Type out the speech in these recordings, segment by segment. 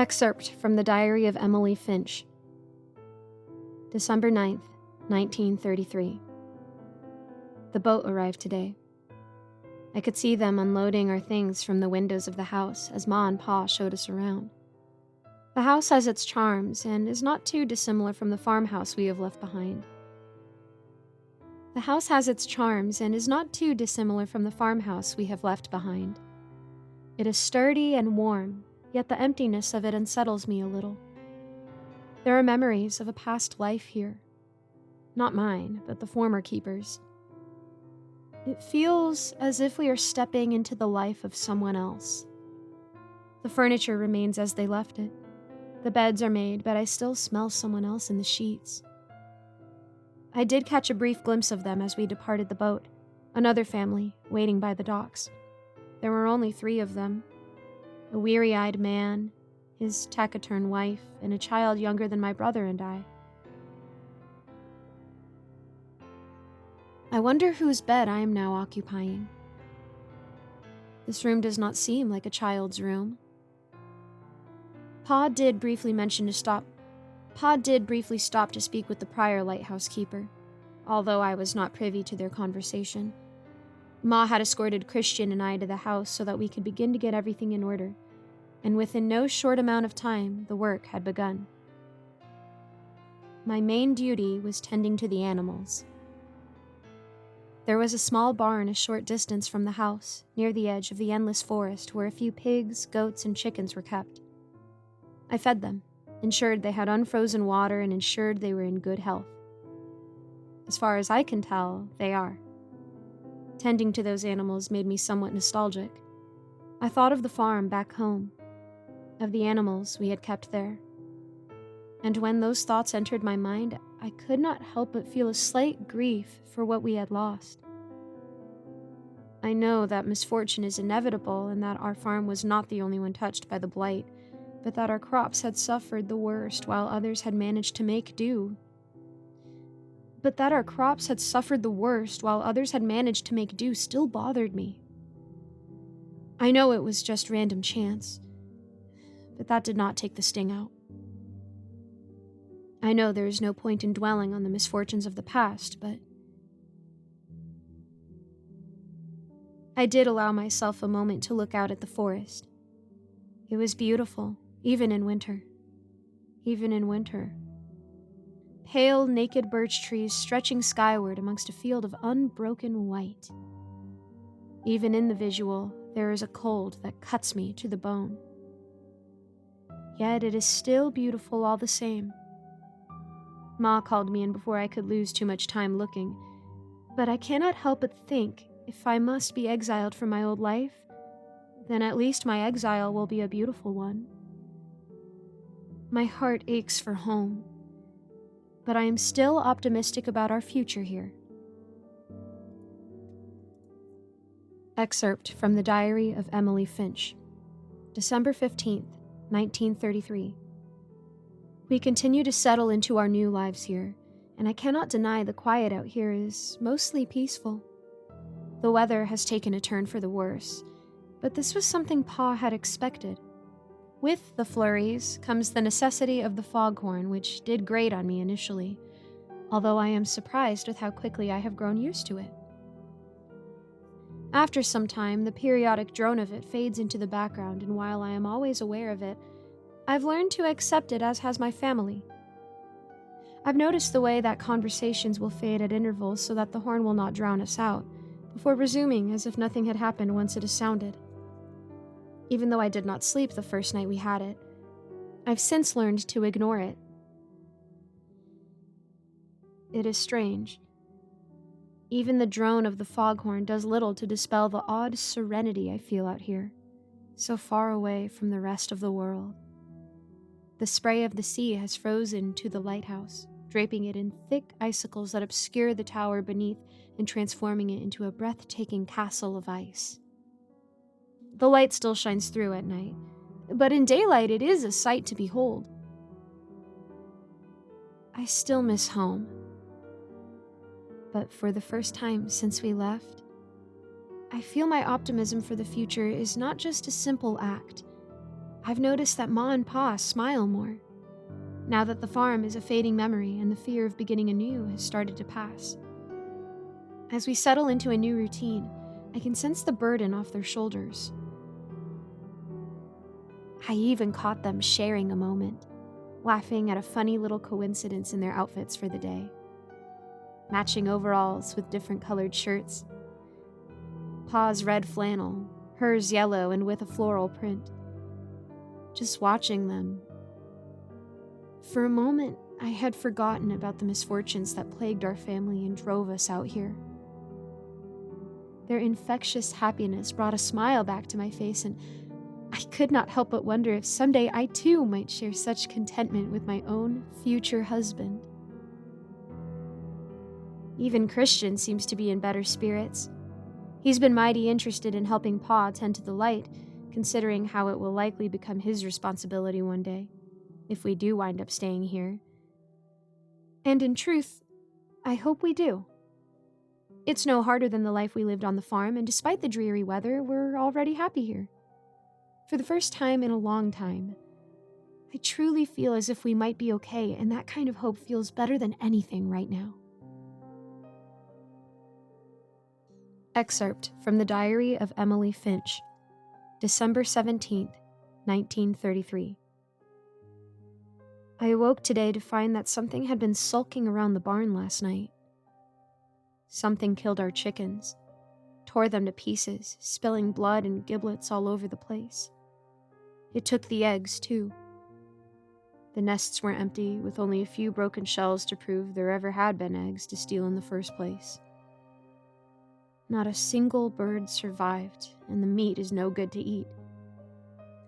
Excerpt from the Diary of Emily Finch. December 9th, 1933. The boat arrived today. I could see them unloading our things from the windows of the house as Ma and Pa showed us around. The house has its charms and is not too dissimilar from the farmhouse we have left behind. The house has its charms and is not too dissimilar from the farmhouse we have left behind. It is sturdy and warm, yet the emptiness of it unsettles me a little. There are memories of a past life here. Not mine, but the former keepers. It feels as if we are stepping into the life of someone else. The furniture remains as they left it. The beds are made, but I still smell someone else in the sheets. I did catch a brief glimpse of them as we departed the boat, another family waiting by the docks. There were only 3 of them. A weary-eyed man, his taciturn wife, and a child younger than my brother and I. I wonder whose bed I am now occupying. This room does not seem like a child's room. Pa did briefly stop to speak with the prior lighthouse keeper, although I was not privy to their conversation. Ma had escorted Christian and I to the house so that we could begin to get everything in order, and within no short amount of time, the work had begun. My main duty was tending to the animals. There was a small barn a short distance from the house, near the edge of the endless forest where a few pigs, goats, and chickens were kept. I fed them, ensured they had unfrozen water, and ensured they were in good health. As far as I can tell, they are. Tending to those animals made me somewhat nostalgic. I thought of the farm back home, of the animals we had kept there. And when those thoughts entered my mind, I could not help but feel a slight grief for what we had lost. I know that misfortune is inevitable and that our farm was not the only one touched by the blight, but that our crops had suffered the worst while others had managed to make do. Still bothered me. I know it was just random chance, but that did not take the sting out. I know there is no point in dwelling on the misfortunes of the past, but I did allow myself a moment to look out at the forest. It was beautiful, even in winter. Pale, naked birch trees stretching skyward amongst a field of unbroken white. Even in the visual, there is a cold that cuts me to the bone. Yet it is still beautiful all the same. Ma called me in before I could lose too much time looking, but I cannot help but think if I must be exiled from my old life, then at least my exile will be a beautiful one. My heart aches for home, but I am still optimistic about our future here. Excerpt from the Diary of Emily Finch. December 15th, 1933. We continue to settle into our new lives here, and I cannot deny the quiet out here is mostly peaceful. The weather has taken a turn for the worse, but this was something Pa had expected. With the flurries comes the necessity of the foghorn, which did grate on me initially, although I am surprised with how quickly I have grown used to it. After some time, the periodic drone of it fades into the background, and while I am always aware of it, I've learned to accept it as has my family. I've noticed the way that conversations will fade at intervals so that the horn will not drown us out, before resuming as if nothing had happened once it is sounded. Even though I did not sleep the first night we had it, I've since learned to ignore it. It is strange. Even the drone of the foghorn does little to dispel the odd serenity I feel out here, so far away from the rest of the world. The spray of the sea has frozen to the lighthouse, draping it in thick icicles that obscure the tower beneath and transforming it into a breathtaking castle of ice. The light still shines through at night, but in daylight it is a sight to behold. I still miss home. But for the first time since we left, I feel my optimism for the future is not just a simple act. I've noticed that Ma and Pa smile more, now that the farm is a fading memory and the fear of beginning anew has started to pass. As we settle into a new routine, I can sense the burden off their shoulders. I even caught them sharing a moment, laughing at a funny little coincidence in their outfits for the day. Matching overalls with different colored shirts. Pa's red flannel, hers yellow and with a floral print. Just watching them. For a moment, I had forgotten about the misfortunes that plagued our family and drove us out here. Their infectious happiness brought a smile back to my face, and I could not help but wonder if someday I too might share such contentment with my own future husband. Even Christian seems to be in better spirits. He's been mighty interested in helping Pa tend to the light, considering how it will likely become his responsibility one day, if we do wind up staying here. And in truth, I hope we do. It's no harder than the life we lived on the farm, and despite the dreary weather, we're already happy here. For the first time in a long time, I truly feel as if we might be okay, and that kind of hope feels better than anything right now. Excerpt from the Diary of Emily Finch, December 17th, 1933. I awoke today to find that something had been sulking around the barn last night. Something killed our chickens, tore them to pieces, spilling blood and giblets all over the place. It took the eggs, too. The nests were empty, with only a few broken shells to prove there ever had been eggs to steal in the first place. Not a single bird survived, and the meat is no good to eat.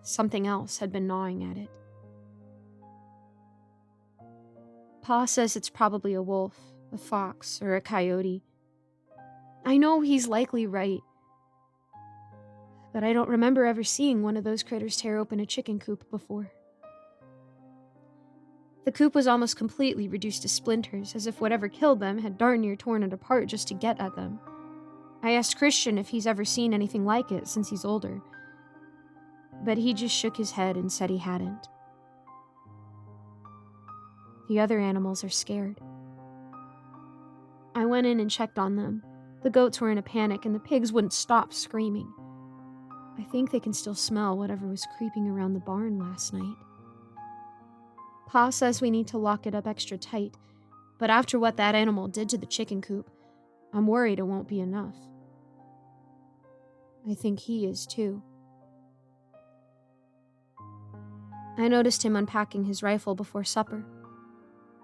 Something else had been gnawing at it. Pa says it's probably a wolf, a fox, or a coyote. I know he's likely right, but I don't remember ever seeing one of those critters tear open a chicken coop before. The coop was almost completely reduced to splinters, as if whatever killed them had darn near torn it apart just to get at them. I asked Christian if he's ever seen anything like it since he's older, but he just shook his head and said he hadn't. The other animals are scared. I went in and checked on them. The goats were in a panic and the pigs wouldn't stop screaming. I think they can still smell whatever was creeping around the barn last night. Pa says we need to lock it up extra tight, but after what that animal did to the chicken coop, I'm worried it won't be enough. I think he is too. I noticed him unpacking his rifle before supper.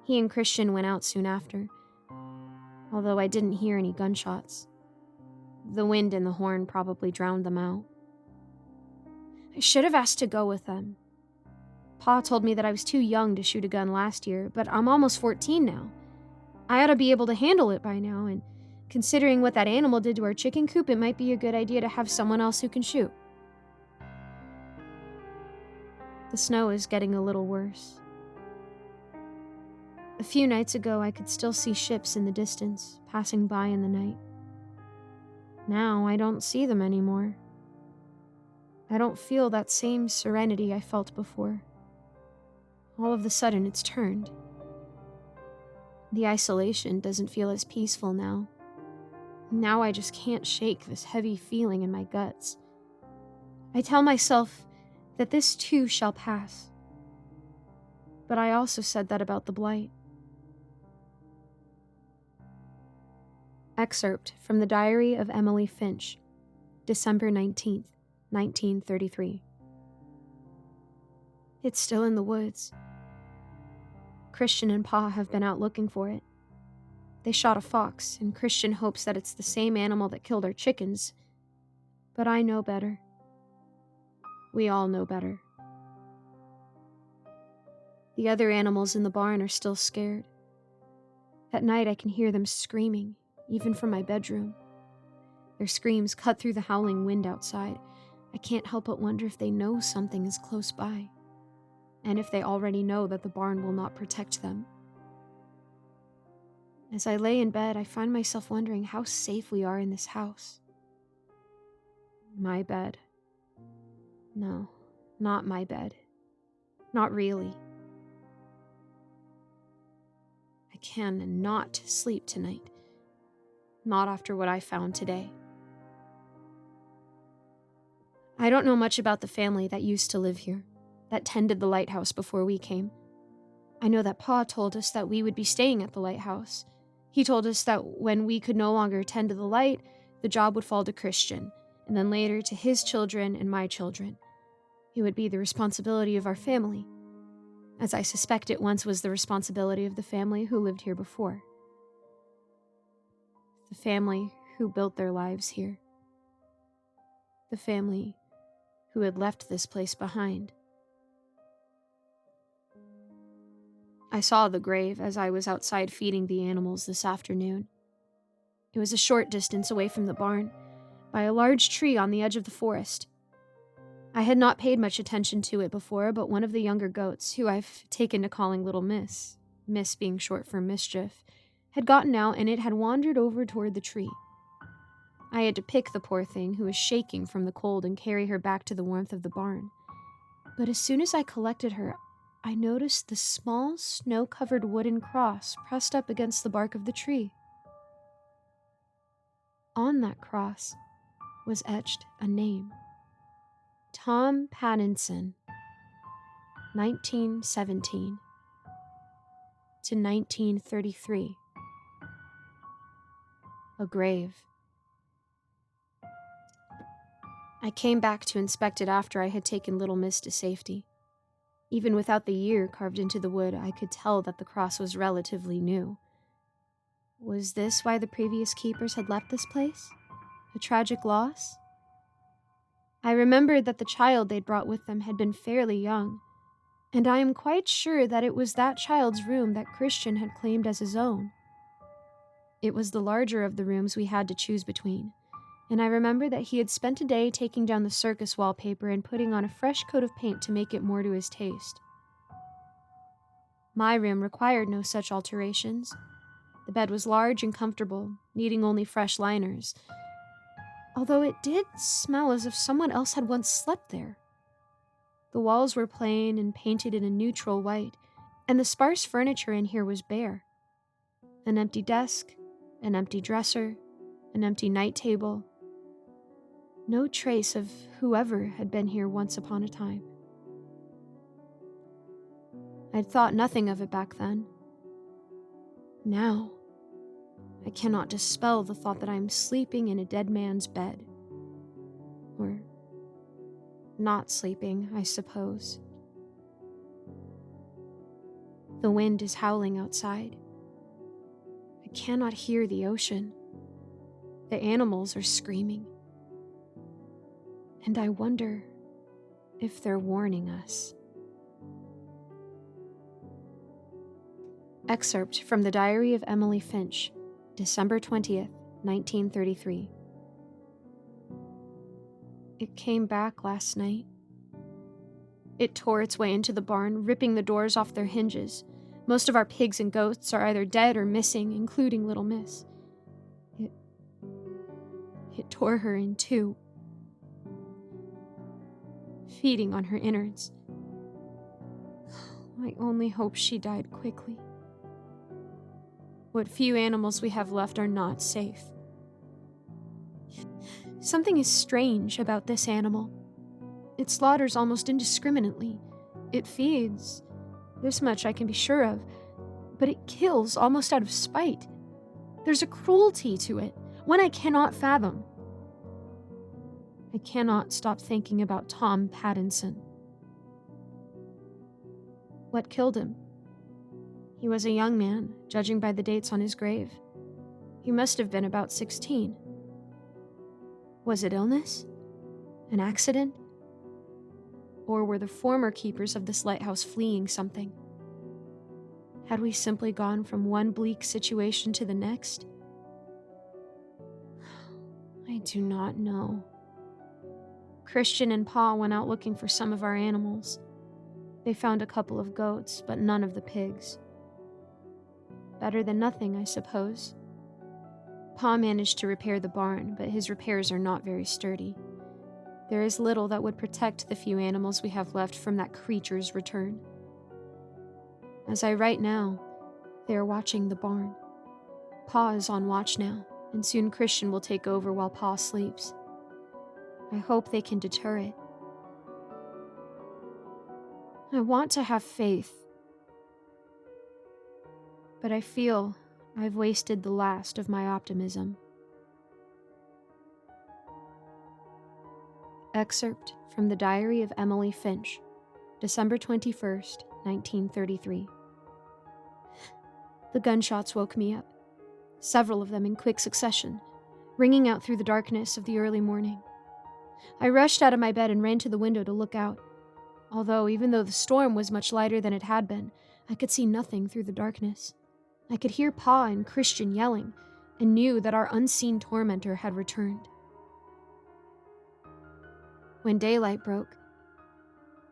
He and Christian went out soon after, although I didn't hear any gunshots. The wind and the horn probably drowned them out. I should have asked to go with them. Pa told me that I was too young to shoot a gun last year, but I'm almost 14 now. I ought to be able to handle it by now, and considering what that animal did to our chicken coop, it might be a good idea to have someone else who can shoot. The snow is getting a little worse. A few nights ago, I could still see ships in the distance, passing by in the night. Now, I don't see them anymore. I don't feel that same serenity I felt before. All of a sudden, it's turned. The isolation doesn't feel as peaceful now. Now I just can't shake this heavy feeling in my guts. I tell myself that this too shall pass. But I also said that about the blight. Excerpt from the Diary of Emily Finch, December 19th, 1933. It's still in the woods. Christian and Pa have been out looking for it. They shot a fox, and Christian hopes that it's the same animal that killed our chickens. But I know better. We all know better. The other animals in the barn are still scared. At night I can hear them screaming, even from my bedroom. Their screams cut through the howling wind outside. I can't help but wonder if they know something is close by, and if they already know that the barn will not protect them. As I lay in bed, I find myself wondering how safe we are in this house. My bed. No, Not my bed. Not really. I cannot sleep tonight. Not after what I found today. I don't know much about the family that used to live here, that tended the lighthouse before we came. I know that Pa told us that we would be staying at the lighthouse. He told us that when we could no longer tend to the light, the job would fall to Christian, and then later to his children and my children. It would be the responsibility of our family, as I suspect it once was the responsibility of the family who lived here before. The family who built their lives here. The family who had left this place behind. I saw the grave as I was outside feeding the animals this afternoon. It was a short distance away from the barn, by a large tree on the edge of the forest. I had not paid much attention to it before, but one of the younger goats, who I've taken to calling Little Miss, Miss being short for mischief, had gotten out and it had wandered over toward the tree. I had to pick the poor thing, who was shaking from the cold, and carry her back to the warmth of the barn. But as soon as I collected her, I noticed the small, snow-covered wooden cross pressed up against the bark of the tree. On that cross was etched a name. Tom Pattinson, 1917 to 1933. A grave. I came back to inspect it after I had taken Little Miss to safety. Even without the year carved into the wood, I could tell that the cross was relatively new. Was this why the previous keepers had left this place? A tragic loss? I remembered that the child they'd brought with them had been fairly young, and I am quite sure that it was that child's room that Christian had claimed as his own. It was the larger of the rooms we had to choose between, and I remember that he had spent a day taking down the circus wallpaper and putting on a fresh coat of paint to make it more to his taste. My room required no such alterations. The bed was large and comfortable, needing only fresh liners, although it did smell as if someone else had once slept there. The walls were plain and painted in a neutral white, and the sparse furniture in here was bare. An empty desk, an empty dresser, an empty night table. No trace of whoever had been here once upon a time. I'd thought nothing of it back then. Now, I cannot dispel the thought that I am sleeping in a dead man's bed. Or not sleeping, I suppose. The wind is howling outside. I cannot hear the ocean. The animals are screaming. And I wonder if they're warning us. Excerpt from the Diary of Emily Finch, December 20th, 1933. It came back last night. It tore its way into the barn, ripping the doors off their hinges. Most of our pigs and goats are either dead or missing, including Little Miss. It tore her in two, feeding on her innards. I only hope she died quickly. What few animals we have left are not safe. Something is strange about this animal. It slaughters almost indiscriminately. It feeds. This much I can be sure of. But it kills almost out of spite. There's a cruelty to it, one I cannot fathom. I cannot stop thinking about Tom Pattinson. What killed him? He was a young man, judging by the dates on his grave. He must have been about 16. Was it illness? An accident? Or were the former keepers of this lighthouse fleeing something? Had we simply gone from one bleak situation to the next? I do not know. Christian and Pa went out looking for some of our animals. They found a couple of goats, but none of the pigs. Better than nothing, I suppose. Pa managed to repair the barn, but his repairs are not very sturdy. there is little that would protect the few animals we have left from that creature's return. As I write now, they are watching the barn. Pa is on watch now, and soon Christian will take over while Pa sleeps. I hope they can deter it. I want to have faith, but I feel I've wasted the last of my optimism. Excerpt from the Diary of Emily Finch, December 21st, 1933. The gunshots woke me up, several of them in quick succession, ringing out through the darkness of the early morning. I rushed out of my bed and ran to the window to look out. Although, even though the storm was much lighter than it had been, I could see nothing through the darkness. I could hear Pa and Christian yelling, and knew that our unseen tormentor had returned. When daylight broke,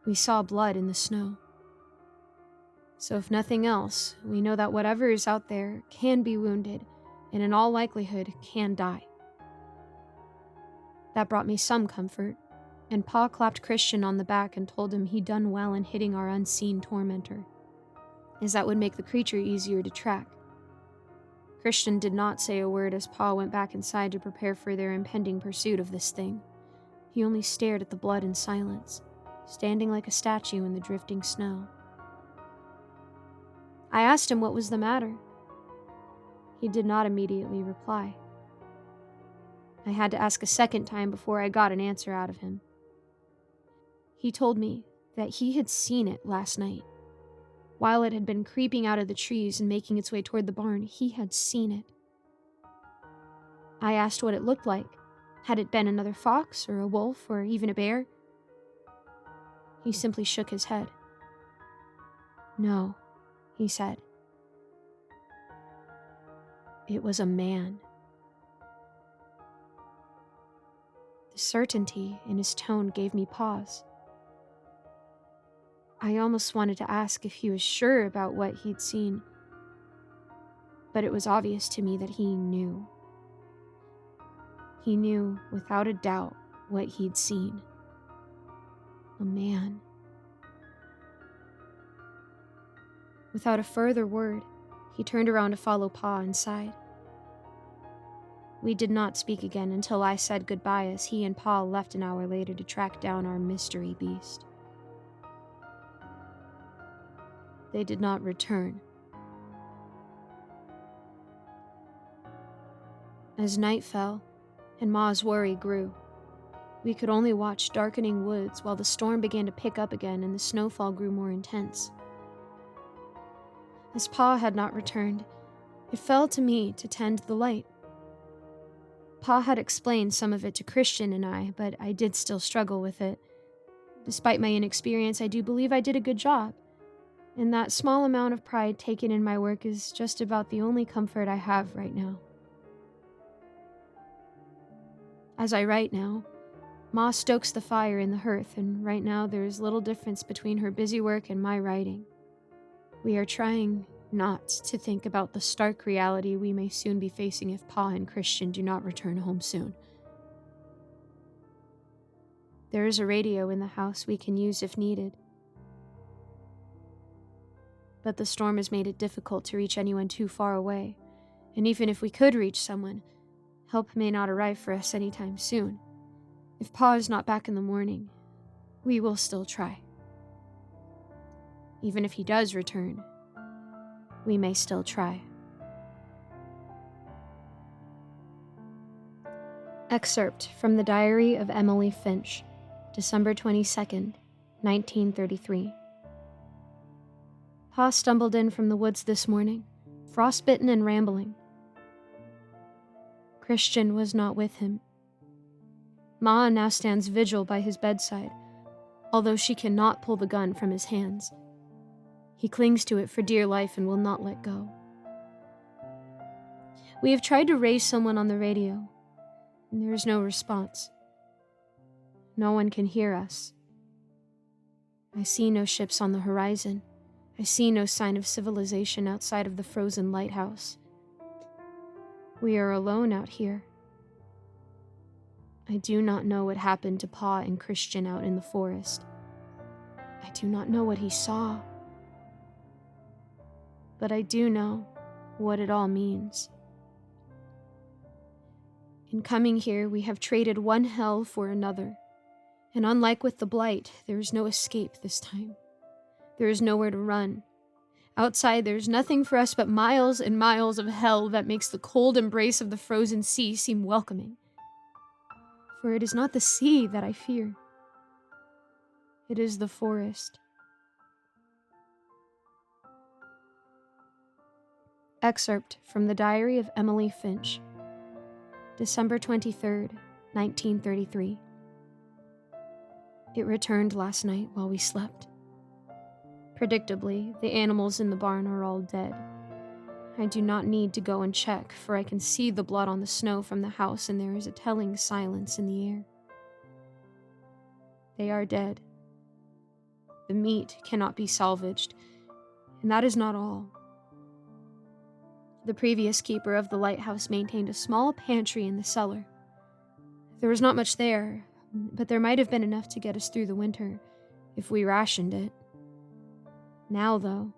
we saw blood in the snow. So if nothing else, we know that whatever is out there can be wounded, and in all likelihood can die. That brought me some comfort, and Pa clapped Christian on the back and told him he'd done well in hitting our unseen tormentor, as that would make the creature easier to track. Christian did not say a word as Pa went back inside to prepare for their impending pursuit of this thing. He only stared at the blood in silence, standing like a statue in the drifting snow. I asked him what was the matter. He did not immediately reply. I had to ask a second time before I got an answer out of him. He told me that he had seen it last night. While it had been creeping out of the trees and making its way toward the barn, he had seen it. I asked what it looked like. Had it been another fox or a wolf or even a bear? He simply shook his head. No, he said. It was a man. The certainty in his tone gave me pause. I almost wanted to ask if he was sure about what he'd seen, but it was obvious to me that he knew. He knew without a doubt what he'd seen. A man. Without a further word, he turned around to follow Pa inside. We did not speak again until I said goodbye as he and Pa left an hour later to track down our mystery beast. They did not return. As night fell, and Ma's worry grew, we could only watch darkening woods while the storm began to pick up again and the snowfall grew more intense. As Pa had not returned, it fell to me to tend the light. Pa had explained some of it to Christian and I, but I did still struggle with it. Despite my inexperience, I do believe I did a good job, and that small amount of pride taken in my work is just about the only comfort I have right now. As I write now, Ma stokes the fire in the hearth, and right now there is little difference between her busy work and my writing. We are trying not to think about the stark reality we may soon be facing if Pa and Christian do not return home soon. There is a radio in the house we can use if needed, but the storm has made it difficult to reach anyone too far away, and even if we could reach someone, help may not arrive for us anytime soon. If Pa is not back in the morning, we will still try. Even if he does return, we may still try. Excerpt from the Diary of Emily Finch, December 22nd, 1933. Pa stumbled in from the woods this morning, frostbitten and rambling. Christian was not with him. Ma now stands vigil by his bedside, although she cannot pull the gun from his hands. He clings to it for dear life and will not let go. We have tried to raise someone on the radio, and there is no response. No one can hear us. I see no ships on the horizon. I see no sign of civilization outside of the frozen lighthouse. We are alone out here. I do not know what happened to Pa and Christian out in the forest. I do not know what he saw. But I do know what it all means. In coming here, we have traded one hell for another. And unlike with the Blight, there is no escape this time. There is nowhere to run. Outside, there is nothing for us but miles and miles of hell that makes the cold embrace of the frozen sea seem welcoming. For it is not the sea that I fear. It is the forest. Excerpt from the Diary of Emily Finch, December 23rd, 1933. It returned last night while we slept. Predictably, the animals in the barn are all dead. I do not need to go and check, for I can see the blood on the snow from the house, and there is a telling silence in the air. They are dead. The meat cannot be salvaged, and that is not all. The previous keeper of the lighthouse maintained a small pantry in the cellar. There was not much there, but there might have been enough to get us through the winter if we rationed it. Now, though,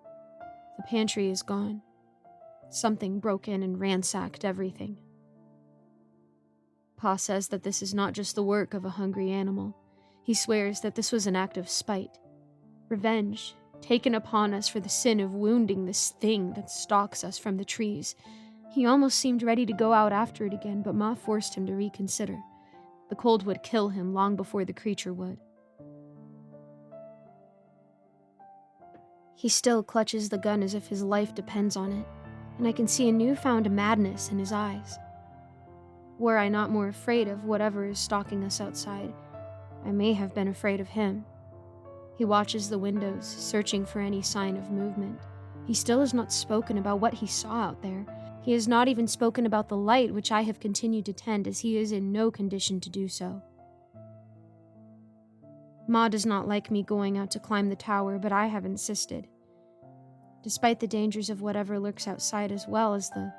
the pantry is gone. Something broke in and ransacked everything. Pa says that this is not just the work of a hungry animal. He swears that this was an act of spite, revenge, taken upon us for the sin of wounding this thing that stalks us from the trees. He almost seemed ready to go out after it again, but Ma forced him to reconsider. The cold would kill him long before the creature would. He still clutches the gun as if his life depends on it, and I can see a newfound madness in his eyes. Were I not more afraid of whatever is stalking us outside, I may have been afraid of him. He watches the windows, searching for any sign of movement. He still has not spoken about what he saw out there. He has not even spoken about the light which I have continued to tend, as he is in no condition to do so. Ma does not like me going out to climb the tower, but I have insisted. Despite the dangers of whatever lurks outside, as well as the,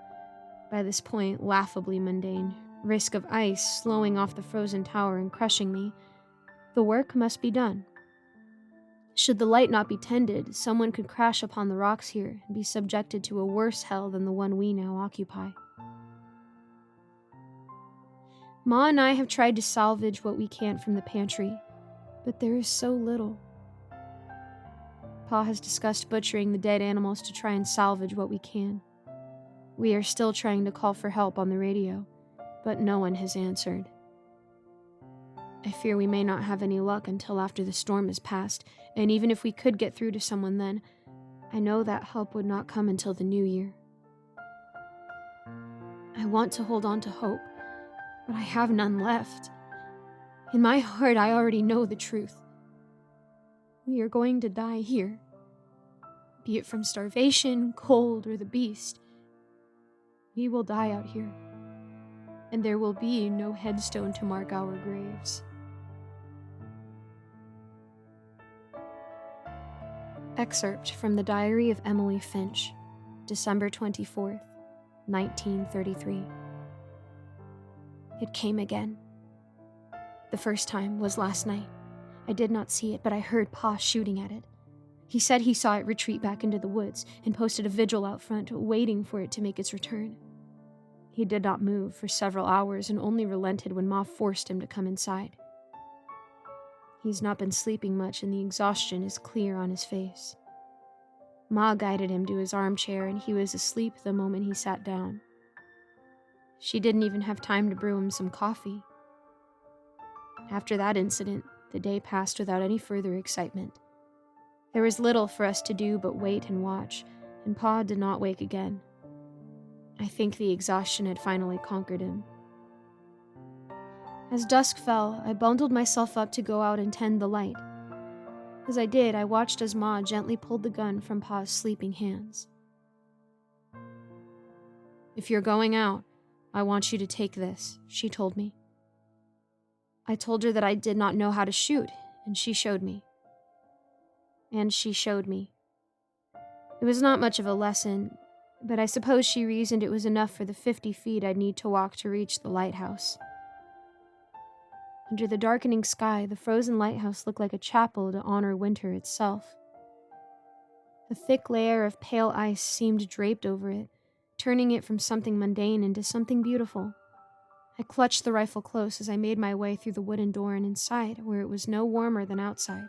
by this point, laughably mundane risk of ice slowing off the frozen tower and crushing me, the work must be done. Should the light not be tended, someone could crash upon the rocks here and be subjected to a worse hell than the one we now occupy. Ma and I have tried to salvage what we can from the pantry, but there is so little. Pa has discussed butchering the dead animals to try and salvage what we can. We are still trying to call for help on the radio, but no one has answered. I fear we may not have any luck until after the storm has passed, and even if we could get through to someone then, I know that help would not come until the new year. I want to hold on to hope, but I have none left. In my heart, I already know the truth. We are going to die here, be it from starvation, cold, or the beast. We will die out here, and there will be no headstone to mark our graves. Excerpt from the Diary of Emily Finch, December 24th, 1933. It came again. The first time was last night. I did not see it, but I heard Pa shooting at it. He said he saw it retreat back into the woods and posted a vigil out front, waiting for it to make its return. He did not move for several hours and only relented when Ma forced him to come inside. He's not been sleeping much, and the exhaustion is clear on his face. Ma guided him to his armchair, and he was asleep the moment he sat down. She didn't even have time to brew him some coffee. After that incident, the day passed without any further excitement. There was little for us to do but wait and watch, and Pa did not wake again. I think the exhaustion had finally conquered him. As dusk fell, I bundled myself up to go out and tend the light. As I did, I watched as Ma gently pulled the gun from Pa's sleeping hands. "If you're going out, I want you to take this," she told me. I told her that I did not know how to shoot, and she showed me. It was not much of a lesson, but I suppose she reasoned it was enough for the 50 feet I'd need to walk to reach the lighthouse. Under the darkening sky, the frozen lighthouse looked like a chapel to honor winter itself. A thick layer of pale ice seemed draped over it, turning it from something mundane into something beautiful. I clutched the rifle close as I made my way through the wooden door and inside, where it was no warmer than outside.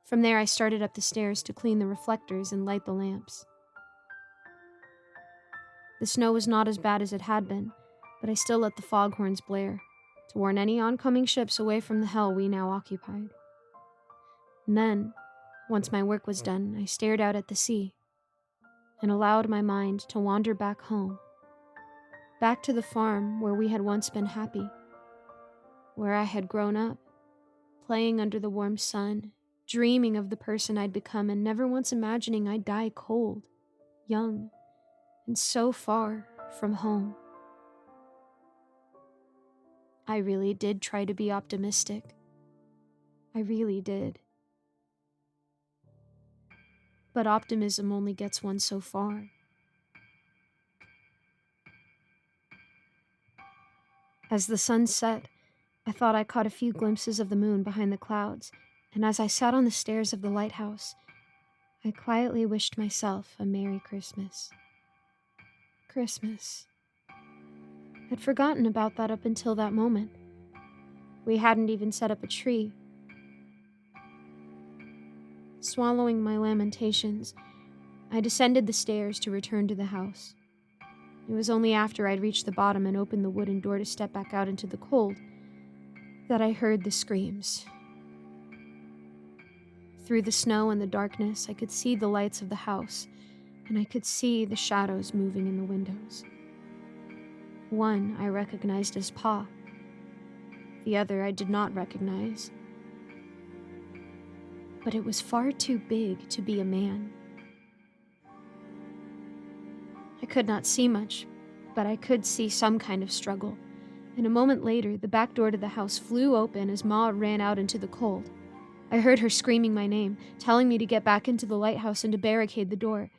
From there, I started up the stairs to clean the reflectors and light the lamps. The snow was not as bad as it had been, but I still let the foghorns blare, to warn any oncoming ships away from the hell we now occupied. And then, once my work was done, I stared out at the sea and allowed my mind to wander back home, back to the farm where we had once been happy, where I had grown up, playing under the warm sun, dreaming of the person I'd become and never once imagining I'd die cold, young, and so far from home. I really did try to be optimistic. I really did. But optimism only gets one so far. As the sun set, I thought I caught a few glimpses of the moon behind the clouds, and as I sat on the stairs of the lighthouse, I quietly wished myself a Merry Christmas. Christmas. I'd forgotten about that up until that moment. We hadn't even set up a tree. Swallowing my lamentations, I descended the stairs to return to the house. It was only after I'd reached the bottom and opened the wooden door to step back out into the cold that I heard the screams. Through the snow and the darkness, I could see the lights of the house, and I could see the shadows moving in the windows. One I recognized as Pa. The other I did not recognize. But it was far too big to be a man. I could not see much, but I could see some kind of struggle, and a moment later, the back door to the house flew open as Ma ran out into the cold. I heard her screaming my name, telling me to get back into the lighthouse and to barricade the door.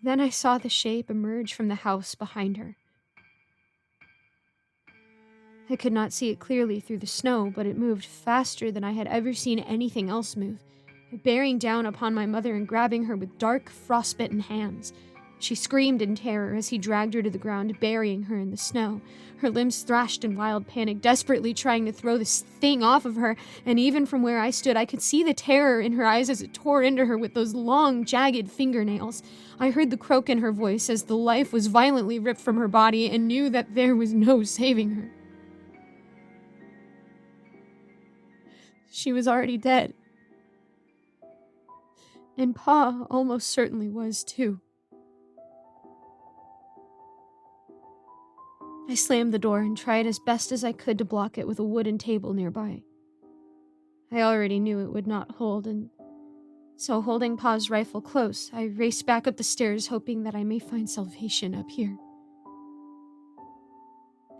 Then I saw the shape emerge from the house behind her. I could not see it clearly through the snow, but it moved faster than I had ever seen anything else move, bearing down upon my mother and grabbing her with dark, frostbitten hands. She screamed in terror as he dragged her to the ground, burying her in the snow. Her limbs thrashed in wild panic, desperately trying to throw this thing off of her, and even from where I stood, I could see the terror in her eyes as it tore into her with those long, jagged fingernails. I heard the croak in her voice as the life was violently ripped from her body and knew that there was no saving her. She was already dead. And Pa almost certainly was too. I slammed the door and tried as best as I could to block it with a wooden table nearby. I already knew it would not hold, and so holding Pa's rifle close, I raced back up the stairs hoping that I may find salvation up here.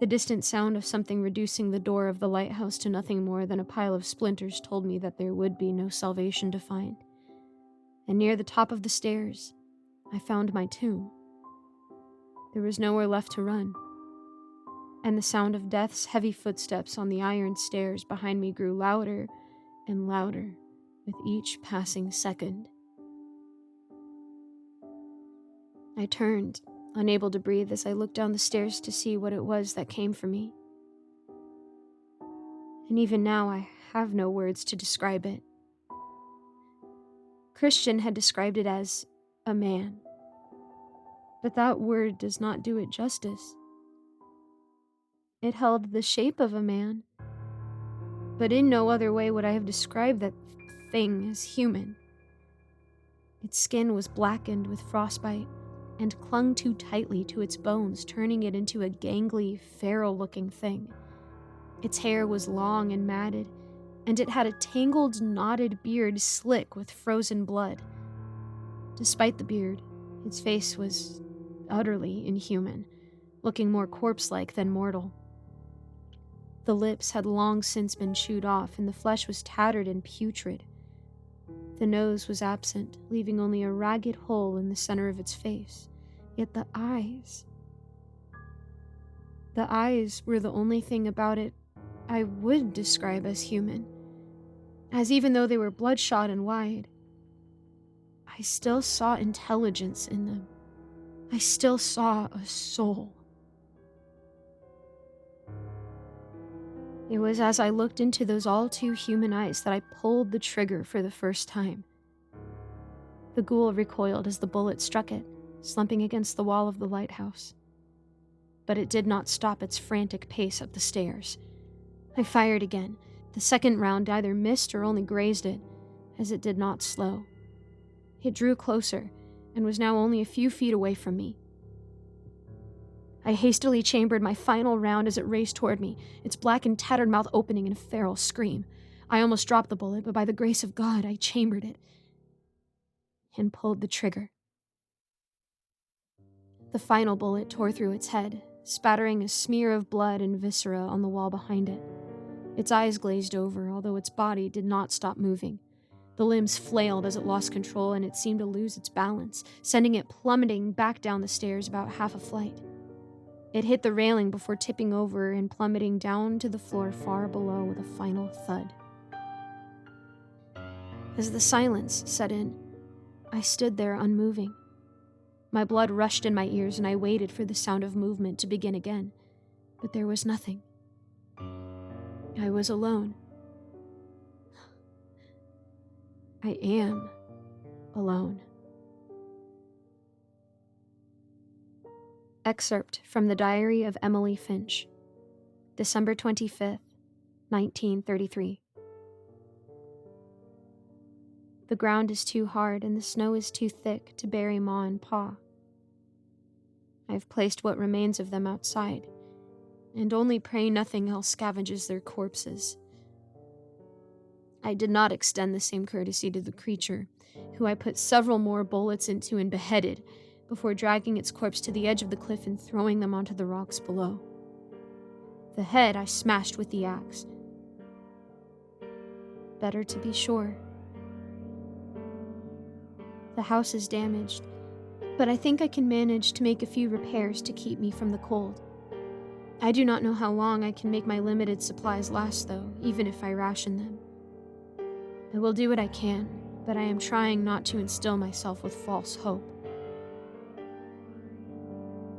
The distant sound of something reducing the door of the lighthouse to nothing more than a pile of splinters told me that there would be no salvation to find. And near the top of the stairs, I found my tomb. There was nowhere left to run, and the sound of death's heavy footsteps on the iron stairs behind me grew louder and louder with each passing second. I turned, unable to breathe, as I looked down the stairs to see what it was that came for me. And even now, I have no words to describe it. Christian had described it as a man, but that word does not do it justice. It held the shape of a man, but in no other way would I have described that thing as human. Its skin was blackened with frostbite and clung too tightly to its bones, turning it into a gangly, feral-looking thing. Its hair was long and matted, and it had a tangled, knotted beard slick with frozen blood. Despite the beard, its face was utterly inhuman, looking more corpse-like than mortal. The lips had long since been chewed off, and the flesh was tattered and putrid. The nose was absent, leaving only a ragged hole in the center of its face. Yet the eyes... The eyes were the only thing about it I would describe as human, as even though they were bloodshot and wide, I still saw intelligence in them. I still saw a soul. It was as I looked into those all-too-human eyes that I pulled the trigger for the first time. The ghoul recoiled as the bullet struck it, slumping against the wall of the lighthouse. But it did not stop its frantic pace up the stairs. I fired again. The second round either missed or only grazed it, as it did not slow. It drew closer, and was now only a few feet away from me. I hastily chambered my final round as it raced toward me, its black and tattered mouth opening in a feral scream. I almost dropped the bullet, but by the grace of God, I chambered it and pulled the trigger. The final bullet tore through its head, spattering a smear of blood and viscera on the wall behind it. Its eyes glazed over, although its body did not stop moving. The limbs flailed as it lost control, and it seemed to lose its balance, sending it plummeting back down the stairs about half a flight. It hit the railing before tipping over and plummeting down to the floor far below with a final thud. As the silence set in, I stood there unmoving. My blood rushed in my ears, and I waited for the sound of movement to begin again, but there was nothing. I was alone. I am alone. Excerpt from the Diary of Emily Finch, December 25th, 1933. The ground is too hard and the snow is too thick to bury Ma and Pa. I have placed what remains of them outside, and only pray nothing else scavenges their corpses. I did not extend the same courtesy to the creature, who I put several more bullets into and beheaded, before dragging its corpse to the edge of the cliff and throwing them onto the rocks below. The head I smashed with the axe. Better to be sure. The house is damaged, but I think I can manage to make a few repairs to keep me from the cold. I do not know how long I can make my limited supplies last, though, even if I ration them. I will do what I can, but I am trying not to instill myself with false hope.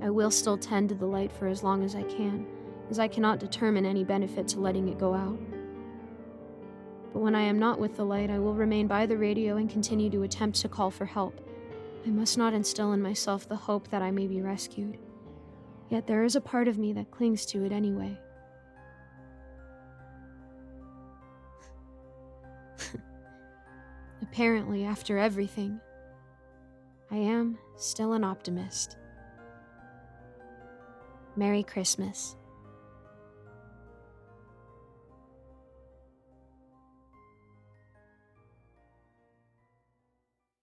I will still tend to the light for as long as I can, as I cannot determine any benefit to letting it go out. But when I am not with the light, I will remain by the radio and continue to attempt to call for help. I must not instill in myself the hope that I may be rescued. Yet there is a part of me that clings to it anyway. Apparently, after everything, I am still an optimist. Merry Christmas.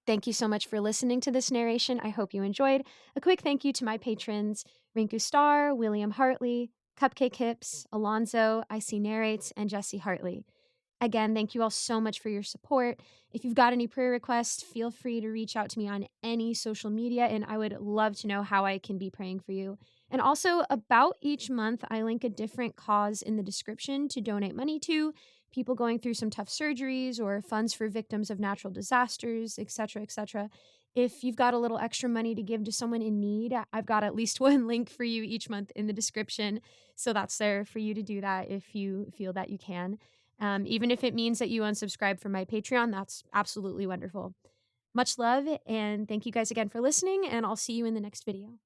Thank you so much for listening to this narration. I hope you enjoyed. A quick thank you to my patrons, Rinku Starr, William Hartley, Cupcake Hips, Alonzo, IC Narrates, and Jesse Hartley. Again, thank you all so much for your support. If you've got any prayer requests, feel free to reach out to me on any social media, and I would love to know how I can be praying for you. And also, about each month, I link a different cause in the description to donate money to, people going through some tough surgeries or funds for victims of natural disasters, etc., etc. If you've got a little extra money to give to someone in need, I've got at least one link for you each month in the description. So that's there for you to do that if you feel that you can. Even if it means that you unsubscribe from my Patreon, that's absolutely wonderful. Much love, and thank you guys again for listening, and I'll see you in the next video.